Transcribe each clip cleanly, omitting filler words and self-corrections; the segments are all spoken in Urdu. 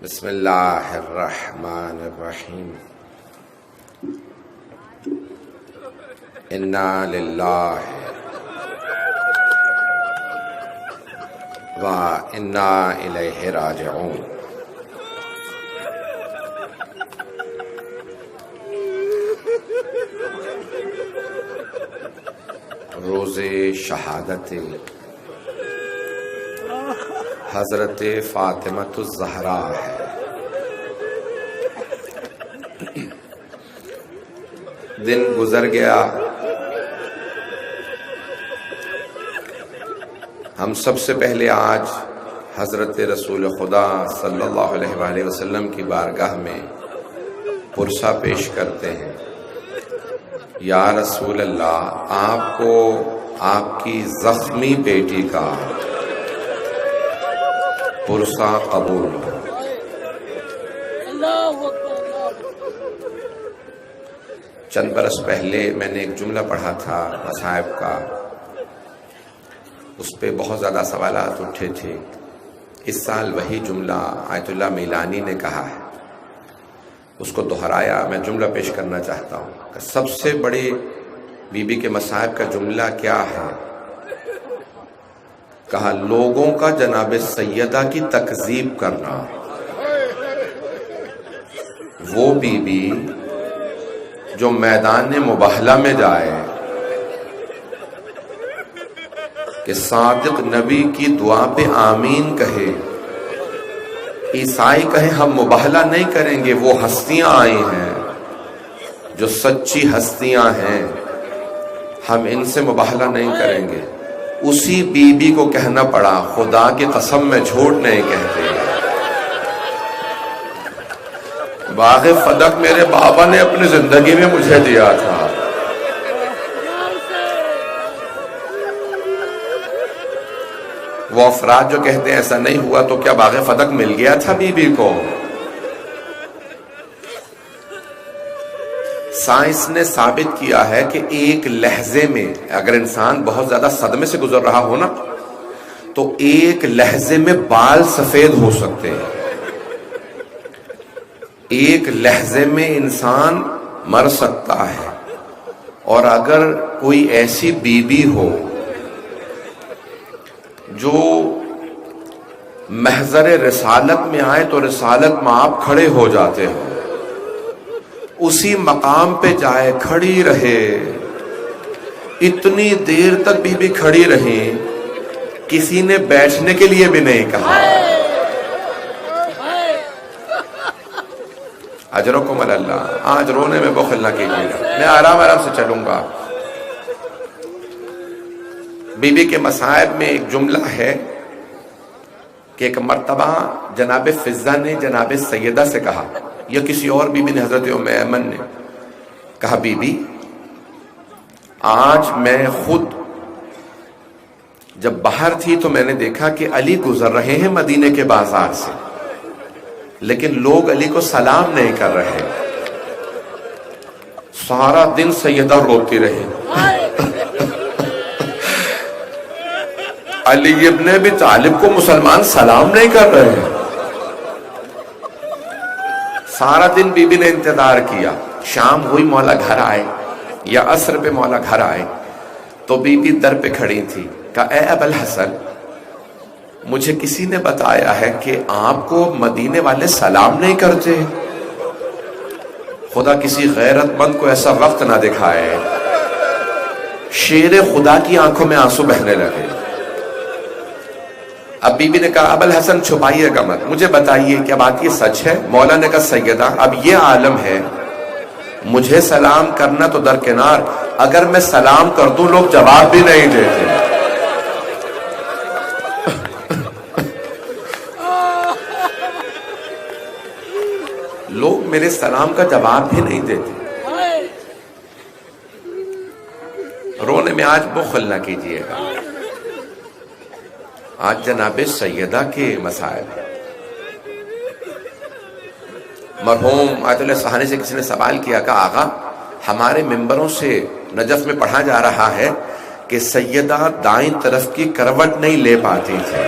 بسم اللہ الرحمن الرحیم انا للہ و انا الیہ راجعون۔ روز شہادت حضرت فاطمۃ الزہرا ہے۔ دن گزر گیا، ہم سب سے پہلے آج حضرت رسول خدا صلی اللہ علیہ وآلہ وسلم کی بارگاہ میں پرسہ پیش کرتے ہیں۔ یا رسول اللہ، آپ کو آپ کی زخمی بیٹی کا پرسہ قبول ہو۔ چند برس پہلے میں نے ایک جملہ پڑھا تھا مصائب کا، اس پہ بہت زیادہ سوالات اٹھے تھے۔ اس سال وہی جملہ آیت اللہ میلانی نے کہا ہے، اس کو دہرایا۔ میں جملہ پیش کرنا چاہتا ہوں کہ سب سے بڑی بی بی کے مصائب کا جملہ کیا ہے؟ کہا لوگوں کا جناب سیدہ کی تکذیب کرنا۔ وہ بی بی جو میدان مباہلہ میں جائے کہ صادق نبی کی دعا پہ آمین کہے، عیسائی کہیں ہم مباہلہ نہیں کریں گے، وہ ہستیاں آئی ہیں جو سچی ہستیاں ہیں، ہم ان سے مباہلہ نہیں کریں گے، اسی بی بی کو کہنا پڑا خدا کی قسم میں جھوٹ نہیں کہتے۔ باغ فدق میرے بابا نے اپنی زندگی میں مجھے دیا تھا۔ وہ افراد جو کہتے ہیں ایسا نہیں ہوا، تو کیا باغ فدق مل گیا تھا بی بی کو؟ سائنس نے ثابت کیا ہے کہ ایک لہجے میں اگر انسان بہت زیادہ صدمے سے گزر رہا ہو نا، تو ایک لہجے میں بال سفید ہو سکتے ہیں۔ ایک لہجے میں انسان مر سکتا ہے۔ اور اگر کوئی ایسی بی بی ہو جو محضر رسالت میں آئے تو رسالت میں آپ کھڑے ہو جاتے ہو، اسی مقام پہ جائے کھڑی رہے، اتنی دیر تک بی بی کھڑی رہی، کسی نے بیٹھنے کے لیے بھی نہیں کہا۔ اجرکم اللہ۔ آج رونے میں بخل نہ کیجیے گا، میں آرام سے چلوں گا۔ بی بی کے مصائب میں ایک جملہ ہے کہ ایک مرتبہ جناب فضہ نے جناب سیدہ سے کہا، یا کسی اور بی بی نے، حضرت ام ایمن نے کہا، بی بی آج میں خود جب باہر تھی تو میں نے دیکھا کہ علی گزر رہے ہیں مدینے کے بازار سے، لیکن لوگ علی کو سلام نہیں کر رہے۔ سارا دن سیدہ روتی رہی، علی ابن ابی طالب کو مسلمان سلام نہیں کر رہے ہیں۔ سارا دن بی بی نے انتظار کیا۔ شام ہوئی، مولا گھر آئے، یا عصر پہ مولا گھر آئے تو بی بی در پہ کھڑی تھی۔ کہا اے ابو الحسن، مجھے کسی نے بتایا ہے کہ آپ کو مدینے والے سلام نہیں کرتے۔ خدا کسی غیرت مند کو ایسا وقت نہ دکھائے۔ شیر خدا کی آنکھوں میں آنسو بہنے لگے۔ اب بی بی نے کہا ابو الحسن چھپائیے گا مت، مجھے بتائیے کیا بات یہ سچ ہے؟ مولا نے کہا سیدہ اب یہ عالم ہے، مجھے سلام کرنا تو درکنار، اگر میں سلام کر دوں لوگ جواب بھی نہیں دیتے۔ لوگ میرے سلام کا جواب بھی نہیں دیتے۔ رونے میں آج بخل نہ کیجیے گا، آج جناب سیدہ کے مصائب۔ مرحوم آیت اللہ سہانی سے کسی نے سوال کیا کہ آقا ہمارے ممبروں سے نجف میں پڑھا جا رہا ہے کہ سیدہ دائیں طرف کی کروٹ نہیں لے پاتی تھی۔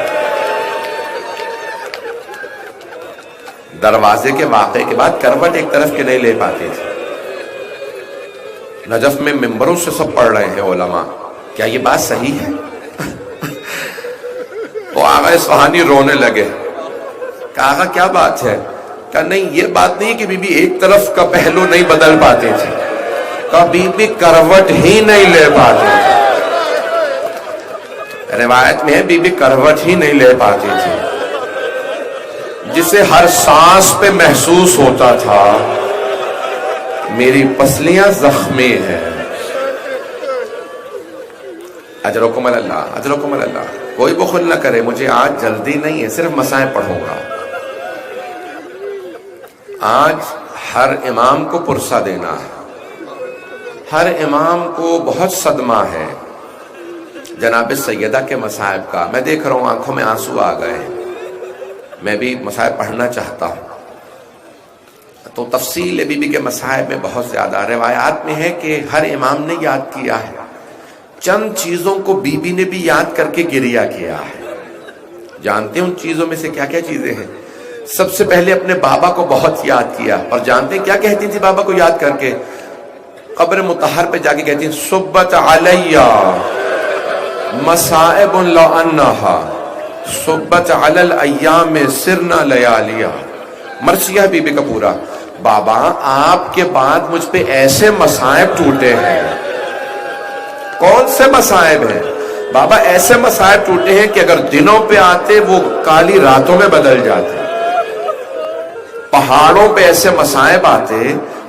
دروازے کے واقعے کے بعد کروٹ ایک طرف کے نہیں لے پاتے تھے. نجف میں ممبروں سے سب پڑھ رہے ہیں علماء, کیا یہ بات صحیح ہے؟ تو آغا اصفہانی رونے لگے. کہا آغا کیا بات ہے؟ کہا نہیں, یہ بات نہیں کہ بی بی ایک طرف کا پہلو نہیں بدل پاتی تھی, کہا بی بی کروٹ ہی نہیں لے پاتی تھی. روایت میں ہے بی بی کروٹ ہی نہیں لے پاتی تھی, جسے ہر سانس پہ محسوس ہوتا تھا میری پسلیاں زخمی ہیں. اجرکم اللہ, اجرکم اللہ. کوئی بخل نہ کرے, مجھے آج جلدی نہیں ہے, صرف مسائل پڑھوں گا. آج ہر امام کو پرسہ دینا ہے, ہر امام کو بہت صدمہ ہے جناب سیدہ کے مصائب کا. میں دیکھ رہا ہوں آنکھوں میں آنسو آ گئے ہیں, میں بھی مصائب پڑھنا چاہتا ہوں. تو تفصیل بی بی کے مصائب میں بہت زیادہ روایات میں ہے کہ ہر امام نے یاد کیا ہے, چند چیزوں کو بی بی نے بھی یاد کر کے گریہ کیا ہے. جانتے ہیں ان چیزوں میں سے کیا کیا چیزیں ہیں؟ سب سے پہلے اپنے بابا کو بہت یاد کیا, اور جانتے ہیں کیا کہتی تھی بابا کو یاد کر کے؟ قبر مطہر پہ جا کے کہتی ہیں صبت علیہ مصائب لو انہا صبت علی الایام سرنا لیالیا. مرثیہ بی بی کا پورا, بابا آپ کے بعد مجھ پہ ایسے مصائب ٹوٹے ہیں. کون سے مصائب ہیں بابا؟ ایسے مصائب ٹوٹے ہیں کہ اگر دنوں پہ آتے وہ کالی راتوں میں بدل جاتے. پہاڑوں پہ ایسے مصائب آتے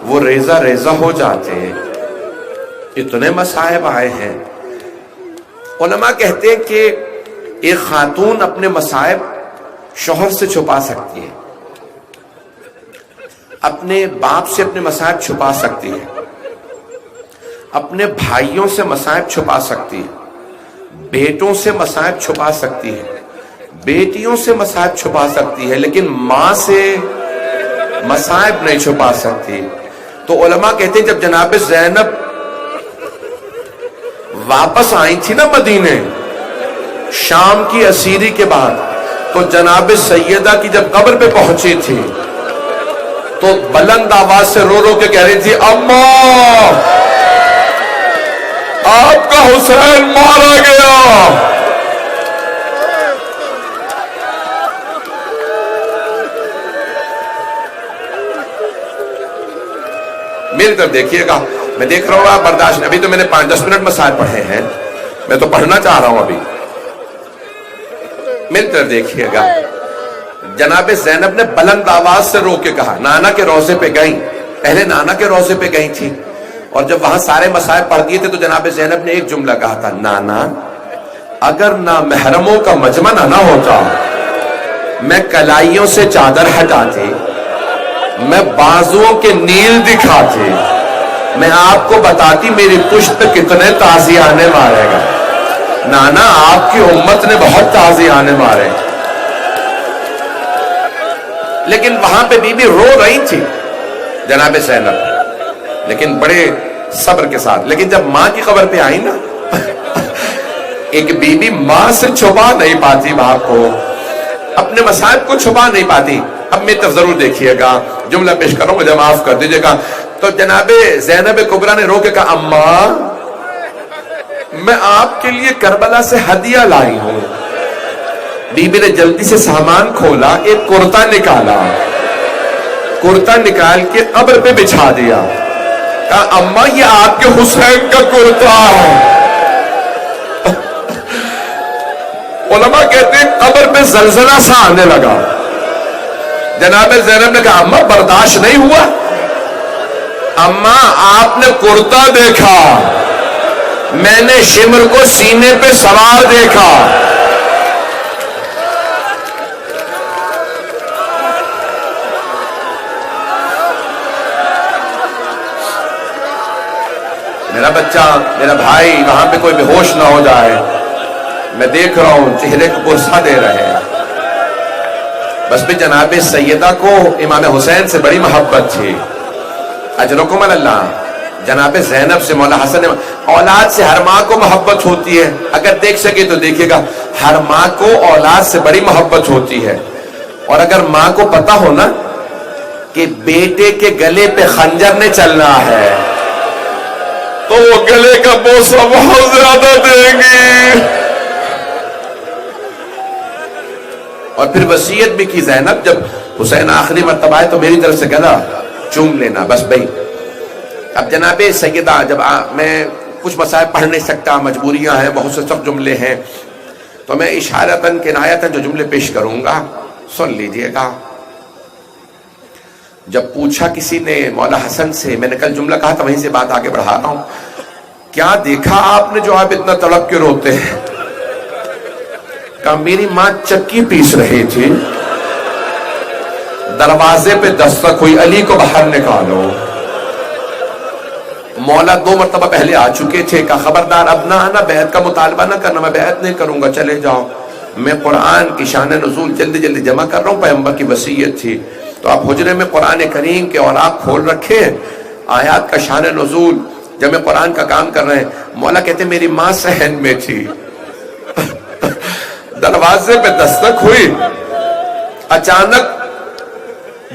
وہ ریزہ ریزہ ہو جاتے. اتنے مصائب آئے ہیں. علماء کہتے ہیں کہ ایک خاتون اپنے مصائب شوہر سے چھپا سکتی ہے, اپنے باپ سے اپنے مصائب چھپا سکتی ہے, اپنے بھائیوں سے مصائب چھپا سکتی ہے, بیٹوں سے مصائب چھپا سکتی ہے, بیٹیوں سے مصائب چھپا سکتی ہے, لیکن ماں سے مصائب نہیں چھپا سکتی. تو علماء کہتے ہیں جب جناب زینب واپس آئی تھی نا مدینے شام کی اسیری کے بعد, تو جناب سیدہ کی جب قبر پہ پہنچی تھی تو بلند آواز سے رو رو کے کہہ رہی تھی اماں آپ کا حسین مارا گیا. میری طرف دیکھیے گا, میں دیکھ رہا ہوں آپ برداشت نہیں. ابھی تو میں نے 5-10 منٹ مسائل پڑھے ہیں, میں تو پڑھنا چاہ رہا ہوں ابھی. میری طرف دیکھیے گا, جناب زینب نے بلند آواز سے رو کے کہا, نانا کے روضے پہ گئیں, پہلے نانا کے روضے پہ گئی تھی, اور جب وہاں سارے مسائل پڑھ دیے تھے تو جناب زینب نے ایک جملہ کہا تھا, نانا اگر نہ محرموں کا مجمع نہ ہوتا میں کلائیوں سے چادر ہٹاتی, میں بازوؤں کے نیل دکھاتی, میں آپ کو بتاتی میری پشت پہ کتنے تازیانے مارے گا. نانا آپ کی امت نے بہت تازیانے مارے. لیکن وہاں پہ بی بی رو رہی تھی جناب زینب, لیکن بڑے صبر کے ساتھ. لیکن جب ماں کی قبر پہ آئی نا, ایک بی بی ماں سے چھپا نہیں پاتی باپ کو, اپنے مصائب کو چھپا نہیں پاتی. اب میری طرف ضرور دیکھیے گا, جملہ پیش کروں, مجھے معاف کر دیجیے گا. تو جناب زینب کبریٰ نے رو کے کہا اماں میں آپ کے لیے کربلا سے ہدیہ لائی ہوں. بی بی نے جلدی سے سامان کھولا, ایک کرتا نکالا, کرتا نکال کے قبر پہ بچھا دیا. کہا اماں یہ آپ کے حسین کا کرتا ہے. علماء کہتے ہیں قبر پہ زلزلہ سا آنے لگا. جناب زینب نے کہا اماں برداشت نہیں ہوا, اماں آپ نے کرتا دیکھا, میں نے شمر کو سینے پہ سوار دیکھا. میرا بچہ, میرا بھائی وہاں پہ کوئی بے ہوش نہ ہو جائے. میں دیکھ رہا ہوں چہرے کو پرسہ دے رہے ہیں. بس بھی جناب سیدہ کو امام حسین سے بڑی محبت تھی. اجرکم اللہ. جناب زینب سے, مولا حسن, اولاد سے ہر ماں کو محبت ہوتی ہے. اگر دیکھ سکے تو دیکھیے گا, ہر ماں کو اولاد سے بڑی محبت ہوتی ہے. اور اگر ماں کو پتا ہو نا کہ بیٹے کے گلے پہ خنجر نے چلنا ہے تو وہ گلے کا بوسہ بہت زیادہ دیں گی. اور پھر وصیت بھی کی زینب جب حسین آخری مرتبہ آئے تو میری طرف سے کہا چوم لینا بس بھائی. اب جناب سیدہ جب میں کچھ مسائل پڑھ نہیں سکتا، مجبوریاں ہیں، بہت سے سب جملے ہیں، تو میں اشارتاً کنایتاً جو جملے پیش کروں گا سن لیجئے گا. جب پوچھا کسی نے مولا حسن سے، میں نے کل جملہ کہا تھا وہیں سے بات آگے بڑھا رہا ہوں، کیا دیکھا آپ نے جو آپ اتنا تڑپ کے روتے ہیں؟ کہا میری ماں چکی پیس رہی تھی، دروازے پہ دستک ہوئی، علی کو باہر نکالو. مولا 2 مرتبہ پہلے آ چکے تھے، کہا خبردار اب نہ آنا، بیعت کا مطالبہ نہ کرنا، میں بیعت نہیں کروں گا، چلے جاؤ. میں قرآن کی شان نزول جلدی جلدی جمع کر رہا ہوں، پیغمبر کی وصیت تھی. تو آپ حجرے میں قرآن کریم کے اوراق کھول رکھے، آیات کا شان نزول جب میں قرآن کا کام کر رہے ہیں. مولا کہتے میری ماں صحن میں تھی، دروازے پہ دستک ہوئی، اچانک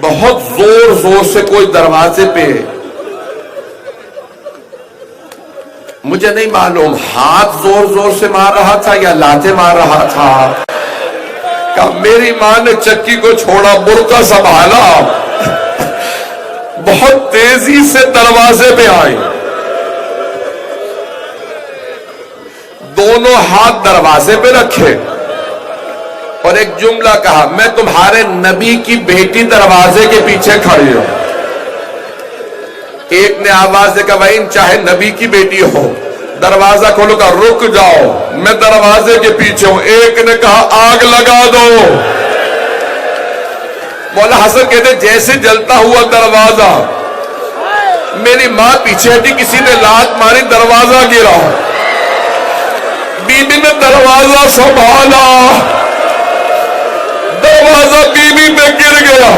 بہت زور زور سے کوئی دروازے پہ، مجھے نہیں معلوم ہاتھ زور زور سے مار رہا تھا یا لاتیں مار رہا تھا. کہ میری ماں نے چکی کو چھوڑا، برقع سنبھالا، بہت تیزی سے دروازے پہ آئی، دونوں ہاتھ دروازے پہ رکھے اور ایک جملہ کہا میں تمہارے نبی کی بیٹی دروازے کے پیچھے کھڑی ہوں. ایک نے آواز دے کہا وَإِن چاہے نبی کی بیٹی ہو، دروازہ کھولو، کہا رک جاؤ میں دروازے کے پیچھے ہوں. ایک نے کہا آگ لگا دو. مولا حسن کہتے جیسے جلتا ہوا دروازہ، میری ماں پیچھے ہٹی، کسی نے لات ماری، دروازہ گرا، بی بی نے دروازہ سنبھالا، دروازہ بی بی پہ گر گیا.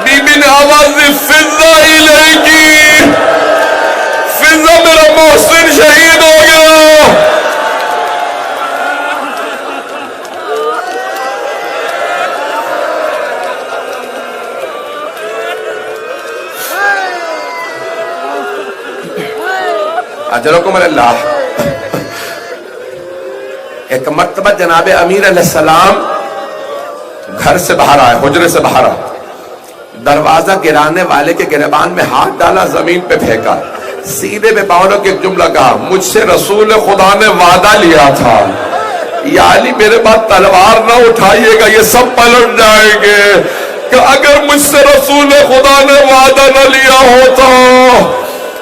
بی بی نے آواز دی فضا الیکی، فضا میرا محسن شہید ہو گیا. اجرکم اللہ. ایک مرتبہ جناب امیر علیہ السلام گھر سے باہر آئے، حجرے سے باہر آئے، دروازہ گرانے والے کے گریبان میں ہاتھ ڈالا، زمین پہ پھینکا، سیدھے پہ پاؤں کے ایک جملہ کہا مجھ سے رسول خدا نے وعدہ لیا تھا یا علی میرے بعد تلوار نہ اٹھائیے گا، یہ سب پلٹ جائیں گے. کہ اگر مجھ سے رسول خدا نے وعدہ نہ لیا ہوتا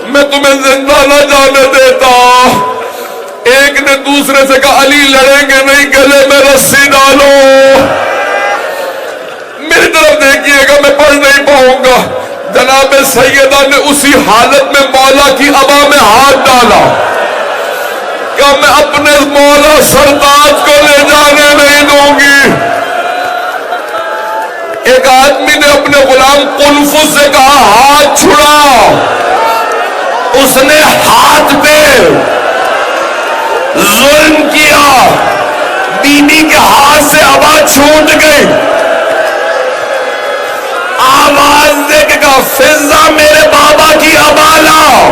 میں تمہیں زندہ نہ جانے دیتا. ایک نے دوسرے سے کہا علی لڑیں گے نہیں، گلے میں رسی ڈالو. میری طرف دیکھیے گا میں پڑھ نہیں پاؤں گا. جناب سیدہ نے اسی حالت میں مولا کی عبا میں ہاتھ ڈالا کہ میں اپنے مولا سرتاج کو لے جانے نہیں دوں گی. ایک آدمی نے اپنے غلام قنفذ سے کہا ہاتھ چھڑا، اس نے ہاتھ پہ ظلم کیا، بی بی کے ہاتھ سے عبا چھوٹ گئی. آواز دے کے کہا فضا میرے بابا کی عبا لاؤ.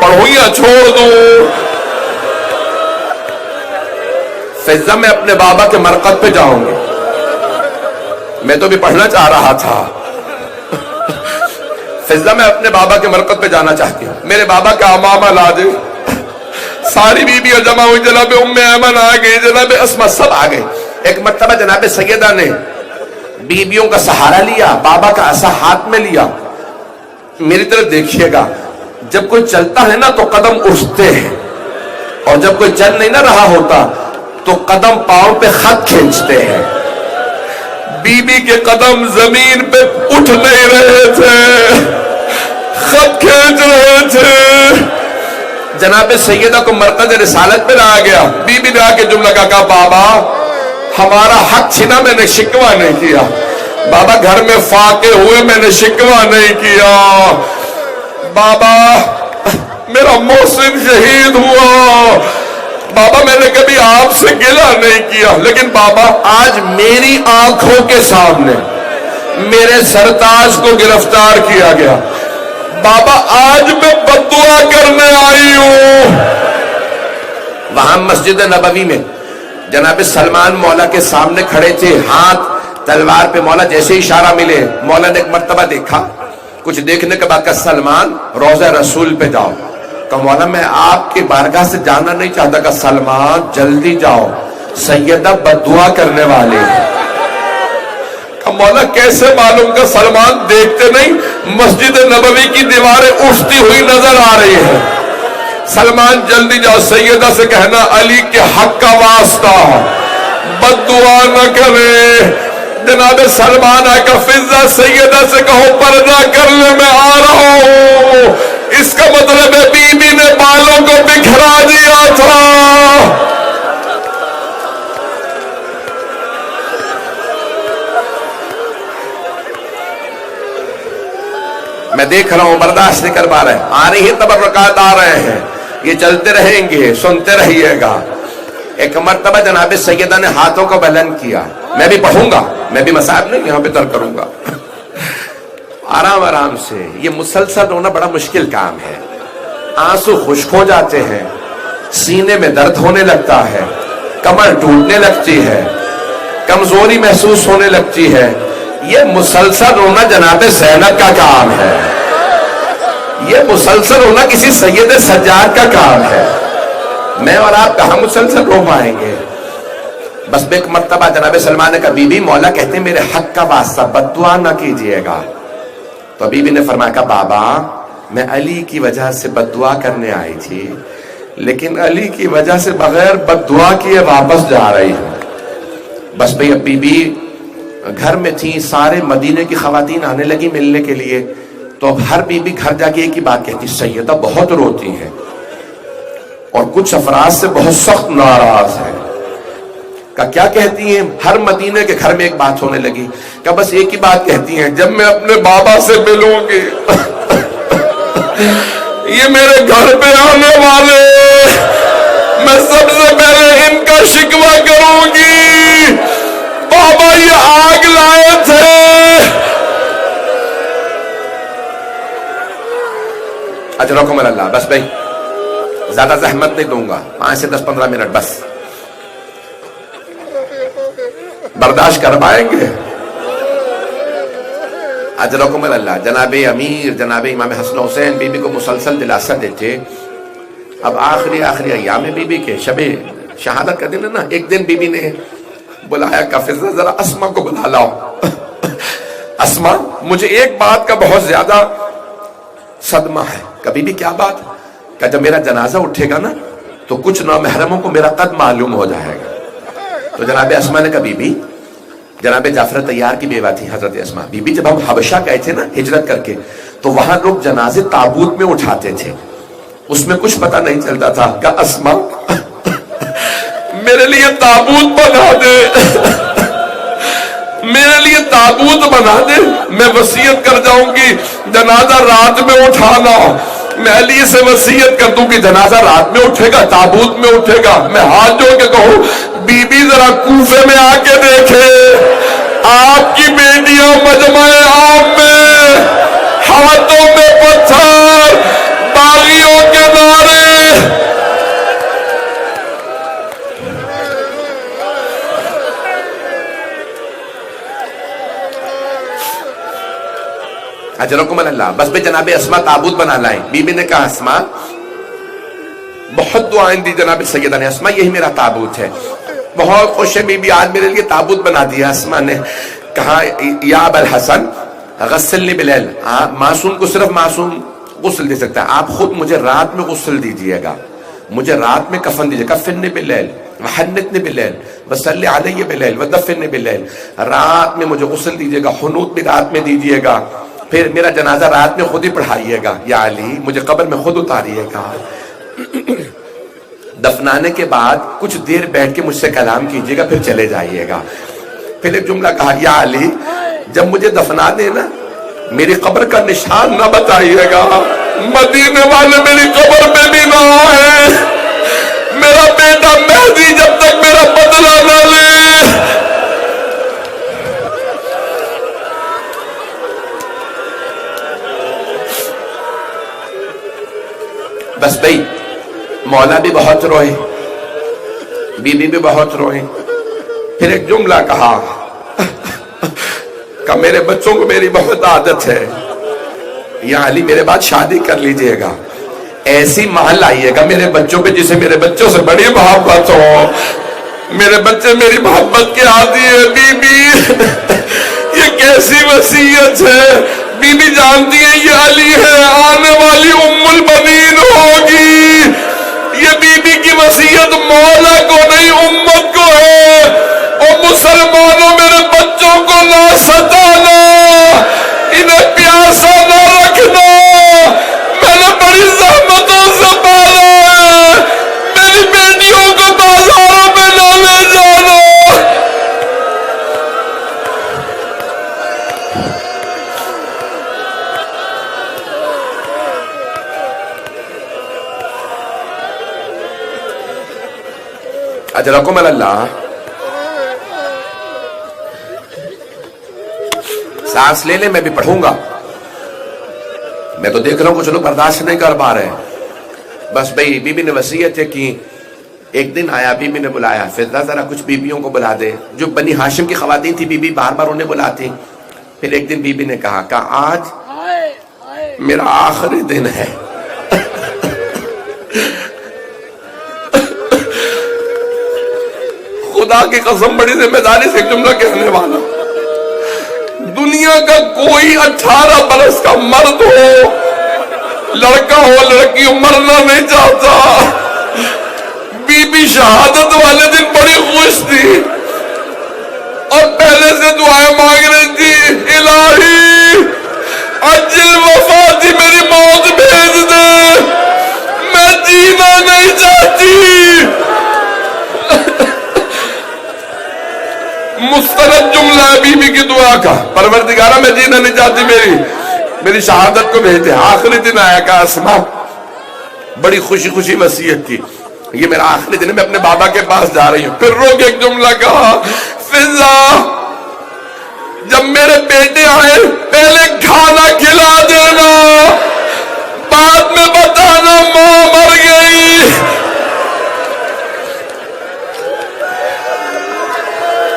پڑھوئیاں چھوڑ دوں. فضا میں اپنے بابا کے مرقد پہ جاؤں گی. میں تو بھی پڑھنا چاہ رہا تھا. فضا میں اپنے بابا کے مرقد پہ جانا چاہتی ہوں. میرے بابا کا امامہ لا دے. ساری بیویاں جمع ہوئی، جناب ام ایمن آ گئی، جناب اسما سب آ گئے. ایک مرتبہ جناب سیدہ نے بیویوں کا سہارا لیا، بابا کا عصا ہاتھ میں لیا. میری طرف دیکھیے گا، جب کوئی چلتا ہے نا تو قدم اٹھتے ہیں، اور جب کوئی چل نہیں نہ رہا ہوتا تو قدم پاؤں پہ خط کھینچتے ہیں. بی بی کے قدم زمین پہ اٹھ نہیں رہے تھے، خط کھینچ رہے تھے. جناب سیدہ کو مرکز رسالت پہ لایا گیا. بی بی نے آ کے جملہ کہا بابا ہمارا حق چھنا، میں نے شکوہ نہیں کیا. بابا گھر میں فاقے ہوئے، میں نے شکوہ نہیں کیا. بابا میرا محسن شہید ہوا، بابا میں نے کبھی آپ سے گلہ نہیں کیا، لیکن بابا آج میری آنکھوں کے سامنے میرے سرتاج کو گرفتار کیا گیا، بابا آج میں بد دعا کرنے آئی ہوں۔ وہاں مسجد نبوی میں جناب سلمان مولا کے سامنے کھڑے تھے، ہاتھ تلوار پہ، مولا جیسے اشارہ ملے، مولا نے ایک مرتبہ دیکھا، کچھ دیکھنے کے بعد کہا سلمان روضہ رسول پہ جاؤ، کہ مولا میں آپ کی بارگاہ سے جانا نہیں چاہتا، کہ سلمان جلدی جاؤ سیدہ بد دعا کرنے والے ہیں۔ کہ مولا کیسے معلوم؟ کہ سلمان دیکھتے نہیں مسجد نبوی کی دیواریں اٹھتی ہوئی نظر آ رہی ہیں، سلمان جلدی جاؤ، سیدہ سے کہنا علی کے حق کا واسطہ بد دعا نہ کرے۔ جناب سلمان آئے کہ فضہ سیدہ سے کہو پردہ کر لے، میں آ رہا ہوں۔ اس کا مطلب ہے بی بی نے بالوں کو بکھرا دیا تھا۔ میں دیکھ رہا ہوں برداشت نہیں کر پا رہے، آ رہی ہے تبرکات، آ رہے ہیں، یہ چلتے رہیں گے، سنتے رہیے گا۔ ایک مرتبہ جناب سیدہ نے ہاتھوں کو بلند کیا، میں بھی پڑھوں گا، میں بھی مصاحب نہیں یہاں پہ ترک کروں گا، آرام آرام سے۔ یہ مسلسل رونا بڑا مشکل کام ہے، آنسو خشک ہو جاتے ہیں، سینے میں درد ہونے لگتا ہے، کمر ٹوٹنے لگتی ہے، کمزوری محسوس ہونے لگتی ہے۔ یہ مسلسل رونا جناب زینب کا کام ہے، یہ مسلسل رونا کسی سید سجاد کا کام ہے۔ میں اور آپ کہاں مسلسل رو پائیں گے؟ بس ایک مرتبہ جناب سلمان نے کہا بی بی مولا کہتے ہیں میرے حق کا واسطہ بد دعا نہ کیجئے گا۔ تو بی بی نے فرمایا کہ بابا میں علی کی وجہ سے بد دعا کرنے آئی تھی، لیکن علی کی وجہ سے بغیر بد دعا کیے واپس جا رہی ہوں۔ بس بھئی اب بی بی گھر میں تھی، سارے مدینے کی خواتین آنے لگی ملنے کے لیے، تو اب ہر بی بی گھر جا کے ایک ہی بات کہتی سیدہ بہت روتی ہیں اور کچھ افراد سے بہت سخت ناراض ہے۔ کہ کیا کہتی ہیں؟ ہر مدینے کے گھر میں ایک بات ہونے لگی کہ بس ایک ہی بات کہتی ہیں، جب میں اپنے بابا سے ملوں گی یہ میرے گھر پہ آنے والے، میں سب سے پہلے ان کا شکوہ کروں گی، بابا یہ آگ لائے تھے۔ اجرکم اللہ۔ بس بھائی زیادہ زحمت نہیں دوں گا، 5 سے 10-15 منٹ بس، برداشت کر پائیں گے؟ اجرکم اللہ۔ جناب امیر جناب امام حسن حسین بی بی کو مسلسل دلاسا دیتے۔ اب آخری ایام بی بی کے شب شہادت کا دن ہے نا، ایک دن بی بی نے بلایا کہ فضہ ذرا اسما کو بلا لاؤ، اسما مجھے ایک بات کا بہت زیادہ صدمہ ہے۔ کبھی بھی کیا بات؟ کہ جب میرا جنازہ اٹھے گا نا تو کچھ نامحرموں کو میرا قد معلوم ہو جائے گا۔ تو جناب اسما نے کہا بی بی، جناب جعفر طیار کی بیوہ تھی حضرت اسما، بی بی جب ہم حبشہ گئے تھے نا ہجرت کر کے، تو وہاں لوگ جنازے تابوت میں اٹھاتے تھے، اس میں کچھ پتہ نہیں چلتا تھا۔ کہ اسما میرے لیے تابوت بنا دے، میرے لیے تابوت بنا دے، میں وصیت کر جاؤں گی جنازہ رات میں اٹھانا، میں علی سے وصیت کر دوں کہ جنازہ رات میں اٹھے گا، تابوت میں اٹھے گا۔ میں ہاتھ جوڑ کے کہوں بی بی ذرا کوفے میں آ کے دیکھے، آپ کی بیٹیاں مجمع عام میں، ہاتھوں میں پتھر، باغیوں کے نعرے۔ اجرکم اللہ۔ بس بے جناب اسما تابوت بنا لائیں۔ بی بی نے کہا اسما، بہت دعائیں دی جناب سیدہ نے، اسما یہی میرا تابوت ہے۔ بہت خوش ہے بی بی، آج میرے لیے تابوت بنا دیا۔ اسما نے کہا یا ابا الحسن غسلنی باللیل، معصوم کو صرف معصوم غسل دے سکتا ہے، آپ خود مجھے رات میں غسل دیجئے گا، مجھے رات میں کفن دیجئے، کفنی باللیل وحنتنی باللیل وصلی علی باللیل ودفنی باللیل، رات میں مجھے غسل دیجئے گا، حنوط بھی رات میں دیجئے گا، پھر میرا جنازہ رات میں خود ہی پڑھائیے گا، یا علی مجھے قبر میں خود اتاریے گا۔ دفنانے کے بعد کچھ دیر بیٹھ کے مجھ سے کلام کیجئے گا، پھر چلے جائیے گا۔ پھر ایک جملہ کہا یا علی جب مجھے دفنا دینا میری قبر کا نشان نہ بتائیے گا، مدینے والے میری قبر پہ بھی نہ آئے، میرا بیٹا مہدی جب تک میرا بدلہ نہ لے۔ بس بھائی مولا بھی بہت روئے، بی بی بھی بہت روئے، پھر ایک جملہ کہا کہ میرے بچوں کو میری بہت عادت ہے، یا علی میرے بعد شادی کر لیجئے گا، ایسی ماں لائیے گا میرے بچوں پہ جسے میرے بچوں سے بڑی محبت ہو، میرے بچے میری محبت کے عادی ہے۔ بی بی یہ کیسی وصیت ہے؟ بی بی جانتی ہے یہ علی ہے، آنے والی ام البنین ہوگی، یہ بی بی کی وصیت مولا کو نہیں امت کو ہے۔ اور مسلمانوں میرے بچوں کو نہ ستانا، انہیں پیاسا نہ رکھنا، میں نے بڑی زحمتوں سے پالا ہے، میری بیٹیوں کو بازاروں میں نہ لے جانا۔ اجرکم اللہ۔ سانس لے لے، میں بھی پڑھوں گا، میں تو دیکھ رہا ہوں کچھ لوگ برداشت نہیں کر پا رہے۔ بس بھئی بی بی نے وصیت ہے کہ ایک دن آیا، بی بی نے بلایا، فضہ ذرا کچھ بیبیوں کو بلا دے، جو بنی ہاشم کی خواتین تھی، بی بی بار بار انہیں بلاتی۔ پھر ایک دن بی بی نے کہا کہ آج میرا آخری دن ہے، خدا کی قسم بڑی ذمہ داری سے ایک جملہ کہنے والا، دنیا کا کوئی 18 برس کا مرد ہو، لڑکا ہو لڑکی ہو، مرنا نہیں چاہتا۔ بی بی شہادت والے دن بڑی خوش تھی اور پہلے سے دعائیں مانگ رہی تھی، الہی عجل وفاتی، میری موت بھیج دے، میں جینا نہیں چاہتی۔ مستند جملہ ہے بی بی کی دعا کا، پروردگارہ میں جینا نہیں چاہتی، میری شہادت کو بھیج دے۔ آخری دن آیا کہ اسماء بڑی خوشی خوشی وصیت کی، یہ میرا آخری دن ہے، میں اپنے بابا کے پاس جا رہی ہوں۔ پھر رو کے ایک جملہ کہا، فضہ جب میرے بیٹے آئے پہلے کھانا کھلا دینا، بعد میں بتانا ماں مر گئی۔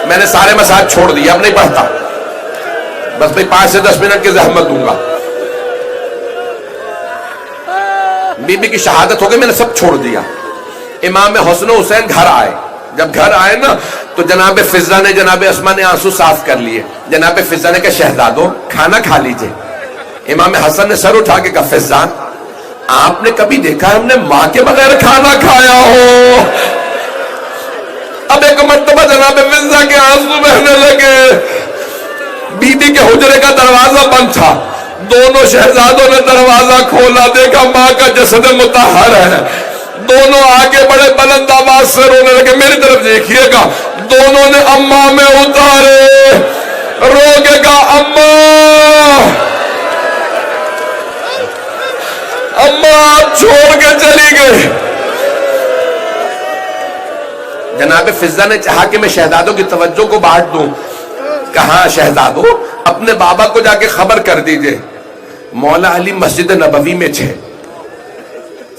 میں نے سارے مساج چھوڑ دیا، اب نہیں پڑھتا، بس بھئی 5 سے 10 منٹ کی زحمت دوں گا۔ بی بی کی شہادت ہو گئی، میں نے سب چھوڑ دیا۔ امام حسن و حسین گھر آئے، جب گھر آئے نا تو جناب فضہ نے جناب اسماء نے آنسو صاف کر لیے۔ جناب فضہ نے کہا شہزادو کھانا کھا لیجئے۔ امام حسن نے سر اٹھا کے کہا فضہ آپ نے کبھی دیکھا ہے ہم نے ماں کے بغیر کھانا کھایا ہو؟ اب ایک مرتبہ جناب فضہ کے آنسو بہنے لگے۔ بی بی کے حجرے کا دروازہ بند تھا، دونوں شہزادوں نے دروازہ کھولا، دیکھا ماں کا جسد مطہر ہے، دونوں آگے بڑے بلند آواز سے رونے لگے۔ میری طرف دیکھیے گا، دونوں نے اماں میں اتارے، رو کے کہا اماں اماں آپ چھوڑ کے چلی گئی۔ جناب فضہ نے چاہا کہ میں شہزادوں کی توجہ کو بانٹ دوں، کہا شہزادو اپنے بابا کو جا کے خبر کر دیجئے مولا علی مسجد نبوی میں تھے،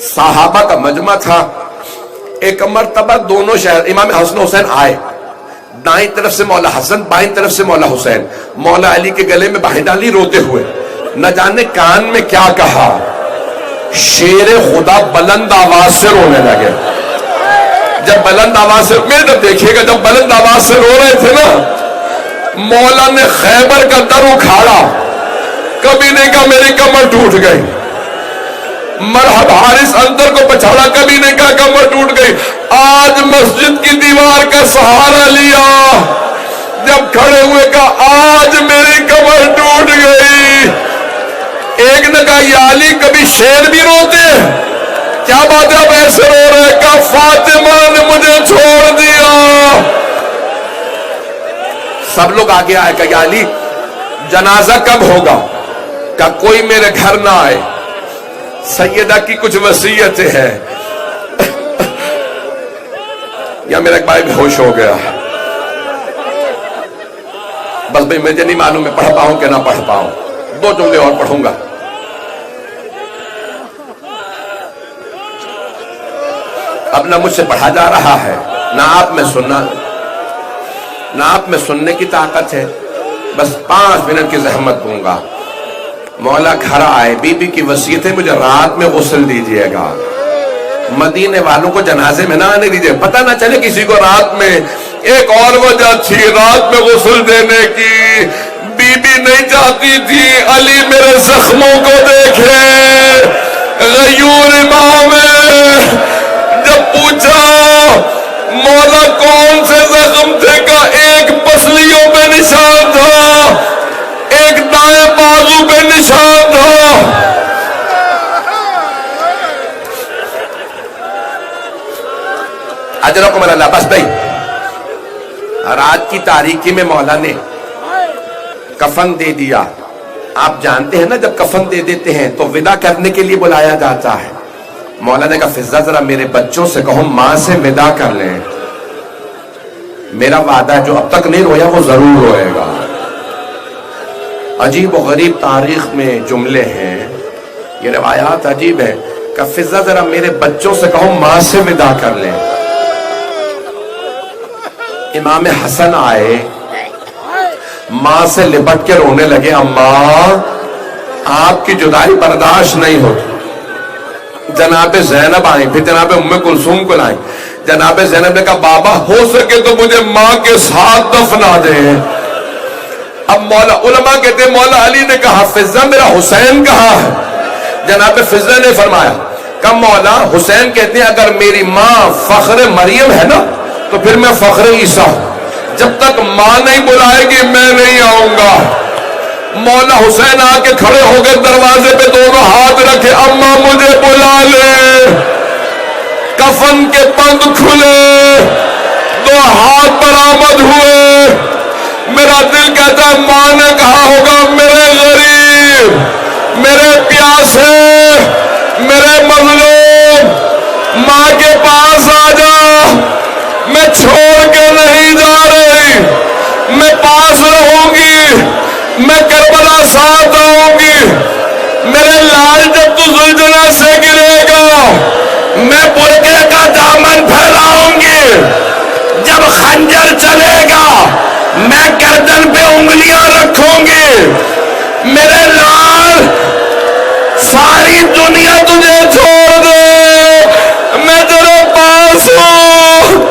صحابہ کا مجمع تھا۔ ایک مرتبہ دونوں امام حسن حسین آئے، دائیں طرف سے مولا حسن، بائیں طرف سے مولا حسین، مولا علی کے گلے میں باہیں ڈالی روتے ہوئے، نہ جانے کان میں کیا کہا، شیر خدا بلند آواز سے رونے لگے۔ جب بلند آواز سے، میرے طرف دیکھیے گا، جب بلند آواز سے رو رہے تھے نا، مولا نے خیبر کا در اکھاڑا، کبھی نہیں کہا میری کمر ٹوٹ گئی، مرحب حارث اندر کو پچھاڑا، کبھی نہیں کہا کمر ٹوٹ گئی۔ آج مسجد کی دیوار کا سہارا لیا، جب کھڑے ہوئے کہا آج میری کمر ٹوٹ گئی۔ ایک نے کہا یا علی کبھی شیر بھی روتے ہیں، کیا بات ہے آپ ایسے رو رہے؟ کہا فاطمہ نے مجھے چھوڑ دیا۔ سب لوگ آگے آئے کہ یا علی جنازہ کب ہوگا؟ کہ کوئی میرے گھر نہ آئے، سیدہ کی کچھ وصیتیں ہیں۔ یا میرا ایک بھائی بےہوش ہو گیا. بس بھائی مجھے نہیں معلوم میں پڑھ پاؤں کہ نہ پڑھ پاؤں. 2 جملے اور پڑھوں گا. اب نہ مجھ سے پڑھا جا رہا ہے، نہ آپ میں سننے کی طاقت ہے. بس 5 منٹ کی زحمت دوں گا. مولا گھر آئے، بی بی کی وصیت ہے مجھے رات میں غسل دیجیے گا. مدینے والوں کو جنازے میں نہ آنے دیجیے، پتہ نہ چلے کسی کو رات میں. ایک اور وجہ تھی رات میں غسل دینے کی. بی بی نہیں چاہتی تھی علی میرے زخموں کو دیکھے. غیور امام جب پوچھا مولا کون سے زخم تھے کا ایک پسلیوں پہ نشان تھا، ایک دائیں بازو پہ نشان تھا. اجرکم اللہ. بس بھائی رات کی تاریکی میں مولا نے کفن دے دیا. آپ جانتے ہیں نا جب کفن دے دیتے ہیں تو ودا کرنے کے لیے بلایا جاتا ہے. مولا نے کہا فضہ ذرا میرے بچوں سے کہو ماں سے ودا کر لیں. میرا وعدہ ہے جو اب تک نہیں رویا وہ ضرور روئے گا. عجیب و غریب تاریخ میں جملے ہیں، یہ روایات عجیب ہے. کہ فضہ ذرا میرے بچوں سے کہو ماں سے ودا کر لیں. امام حسن آئے، ماں سے لپٹ کے رونے لگے. اماں آپ کی جدائی برداشت نہیں ہوتی. جناب زینب آئیں، پھر جناب ام کلثوم کو لائیں. جناب زینب نے کہا بابا ہو سکے تو مجھے ماں کے ساتھ دفنا دیں. اب مولا علماء کہتے ہیں مولا علی نے کہا فضہ میرا حسین کہاں ہے؟ جناب فضہ نے فرمایا کہ مولا حسین کہتے ہیں اگر میری ماں فخر مریم ہے نا تو پھر میں فخر عیسیٰ. جب تک ماں نہیں بلائے گی میں نہیں آؤں گا. مولا حسین آ کے کھڑے ہو گئے دروازے پہ، دونوں ہاتھ رکھے. اماں مجھے بلا لے. کفن کے بند کھلے، 2 ہاتھ برآمد ہوئے. میرا دل کہتا ہے ماں نے کہا ہوگا میرے غریب، میرے پیاسے، میرے مظلوم، ماں کے پاس آ جا. میں چھوڑ کے نہیں جا رہی، میں پاس رہوں گی، میں کربلا ساتھ آؤں گی. میرے لال جب تو زلزلہ سے گرے گا میں برقعے کا دامن پھیلاؤں گی. جب خنجر چلے گا میں گردن پہ انگلیاں رکھوں گی. میرے لال ساری دنیا تجھے چھوڑ دے میں تیرے پاس ہوں.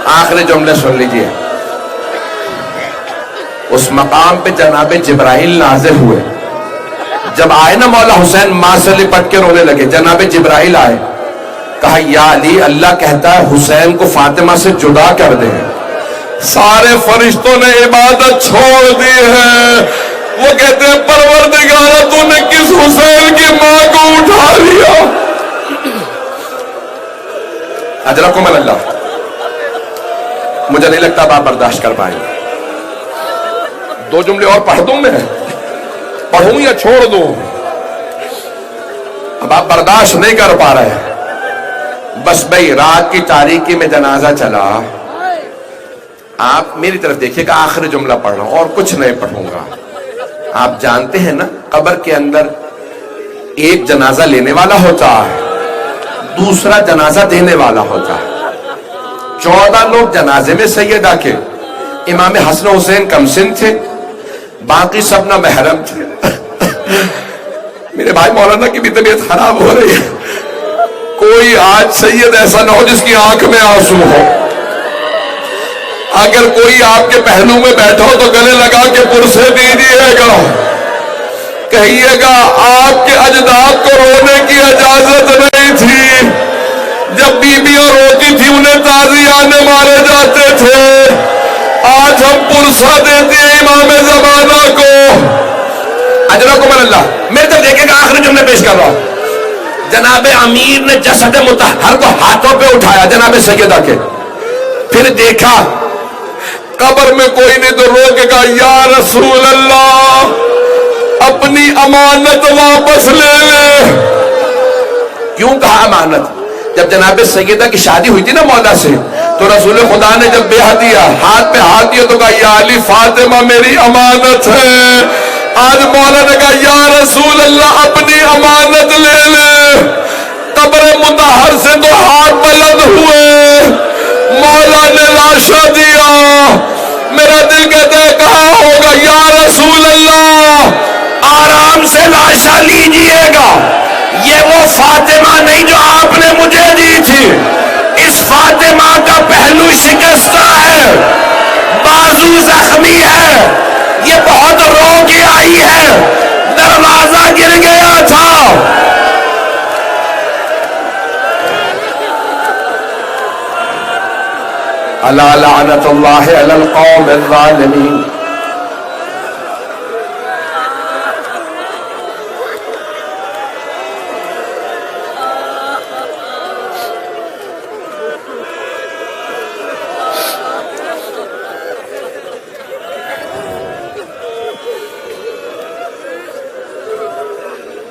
آخری جملے سن لیجئے. اس مقام پہ جناب جبرائیل نازل ہوئے. جب آئے نا مولا حسین ماں سے لپٹ کے رونے لگے. جناب جبرائیل آئے، کہا یا علی اللہ کہتا ہے حسین کو فاطمہ سے جدا کر دے. سارے فرشتوں نے عبادت چھوڑ دی ہے. وہ کہتے ہیں پروردگارہ تو نے کس حسین کی ماں کو اٹھا لیا. اجرکم اللہ. مجھے نہیں لگتا اب آپ برداشت کر پائیں گے. 2 جملے اور پڑھ دوں میں، پڑھوں یا چھوڑ دوں؟ اب آپ برداشت نہیں کر پا رہے. بس بھائی رات کی تاریکی میں جنازہ چلا. آپ میری طرف دیکھیے گا آخری جملہ پڑھ رہا ہوں اور کچھ نہیں پڑھوں گا. آپ جانتے ہیں نا قبر کے اندر ایک جنازہ لینے والا ہوتا ہے، دوسرا جنازہ دینے والا ہوتا ہے. 14 لوگ جنازے میں سیدہ کے. امام حسن حسین کمسن تھے، باقی سب نہ محرم تھے. میرے بھائی مولانا کی بھی طبیعت خراب ہو رہی ہے. کوئی آج سید ایسا نہ ہو جس کی آنکھ میں آنسو ہو. اگر کوئی آپ کے پہلو میں بیٹھا ہو تو گلے لگا کے پرسے دیجیے گا. کہیے گا آپ کے اجداد کو رونے کی اجازت نہیں تھی. جب بیویاں روتی تھی انہیں تازیانے مارے جاتے تھے. آج ہم پرسا دیتے ہیں امام زمانہ کو. اجرکم اللہ. میرے طرف دیکھے گا آخری جملے پیش کر رہا ہوں. جناب امیر نے جسد مطہر کو ہاتھوں پہ اٹھایا جناب سیدہ کے. پھر دیکھا قبر میں کوئی نہیں تو رو کے کہا یا رسول اللہ اپنی امانت واپس لے لے. کیوں کہا امانت؟ جب جناب سیدہ کی شادی ہوئی تھی نا مولا سے تو رسول خدا نے جب بیعت دیا ہاتھ پہ ہاتھ دیا تو کہا یا علی فاطمہ میری امانت ہے. آج مولا نے کہا یا رسول اللہ اپنی امانت لے لے. قبر مطہر سے تو ہاتھ بلند ہوئے, مولا نے لاشا دیا. میرا دل کہتا ہے کہاں ہوگا یا رسول اللہ. آرام سے لاشا لیجئے گا, یہ وہ فاطمہ نہیں جو آپ نے مجھے دی تھی. اس فاطمہ کا پہلو شکستہ ہے, بازو زخمی ہے, یہ بہت رو کے آئی ہے, دروازہ گر گیا تھا. الا لعنت اللہ علی القوم الظالمین.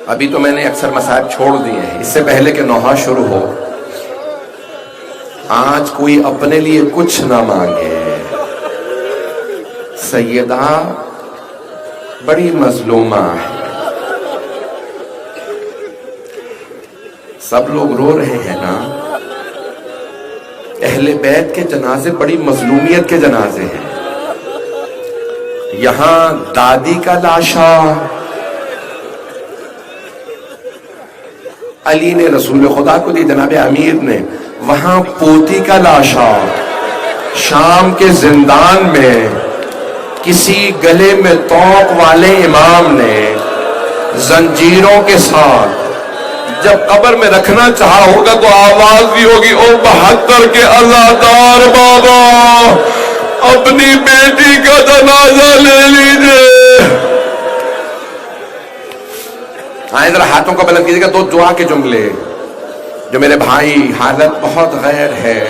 ابھی تو میں نے اکثر مسائل چھوڑ دیے ہیں, اس سے پہلے کہ نوحہ شروع ہو آج کوئی اپنے لیے کچھ نہ مانگے. سیدہ بڑی مظلومہ ہے, سب لوگ رو رہے ہیں نا. اہل بیت کے جنازے بڑی مظلومیت کے جنازے ہیں. یہاں دادی کا لاشا, علی نے رسول خدا کو دی, جناب امیر نے, وہاں پوتی کا لاشا. شام کے زندان میں کسی گلے میں توق والے امام نے زنجیروں کے ساتھ جب قبر میں رکھنا چاہا ہوگا تو آواز بھی ہوگی او 72 کے عزادار بابا اپنی بیٹی کا جنازہ لے لیجئے. آئیں ذرا ہاتھوں کو بلند کیجیے گا. 2 دعا کے جملے جو میرے بھائی حالت بہت غیر ہے,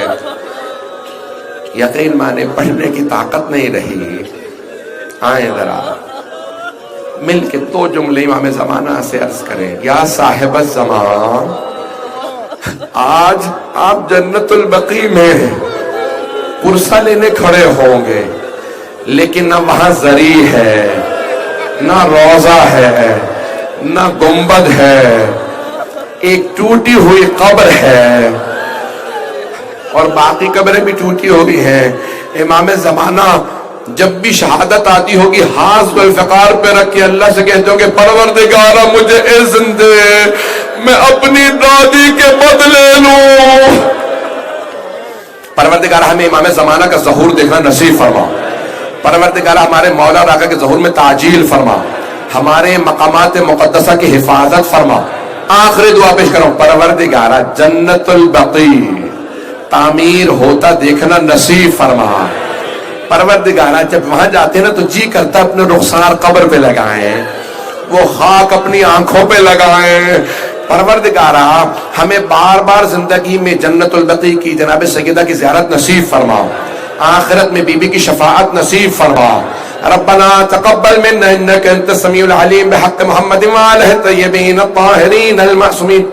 یقین مانے پڑھنے کی طاقت نہیں رہی. آئیں ذرا مل کے 2 جملے امام زمانہ سے عرض کریں. یا صاحب الزمان, آج آپ جنت البقیع میں پرسہ لینے کھڑے ہوں گے, لیکن نہ وہاں زری ہے, نہ روضہ ہے, نہ گنبد ہے, ایک ٹوٹی ہوئی قبر ہے اور باقی قبریں بھی ٹوٹی ہوئی ہیں. امام زمانہ جب بھی شہادت آتی ہوگی ہاتھ کو الفقار پہ رکھ کے اللہ سے کہتے ہو کہ پروردگارہ مجھے اذن دے میں اپنی دادی کے بدلے لوں. پروردگارہ ہمیں امام زمانہ کا ظہور دیکھنا نصیب فرما. پروردگارہ ہمارے مولا اور آقا کے ظہور میں تعجیل فرما, ہمارے مقامات مقدسہ کی حفاظت فرما. آخری دعا پیش کرو, پروردگارہ جنت البقیع تعمیر ہوتا دیکھنا نصیب فرما. پروردگارہ جب وہاں جاتے ہیں نا تو جی کرتا اپنے رخسار قبر پہ لگائیں, وہ خاک اپنی آنکھوں پہ لگائیں. پروردگارہ ہمیں بار بار زندگی میں جنت البقیع کی جناب سیدہ کی زیارت نصیب فرما, آخرت میں بی بی کی شفاعت نصیب فرما. ربنا تقبل منا انك انت السميع العليم بحق محمد وآله الطيبين الطاهرين المعصومين.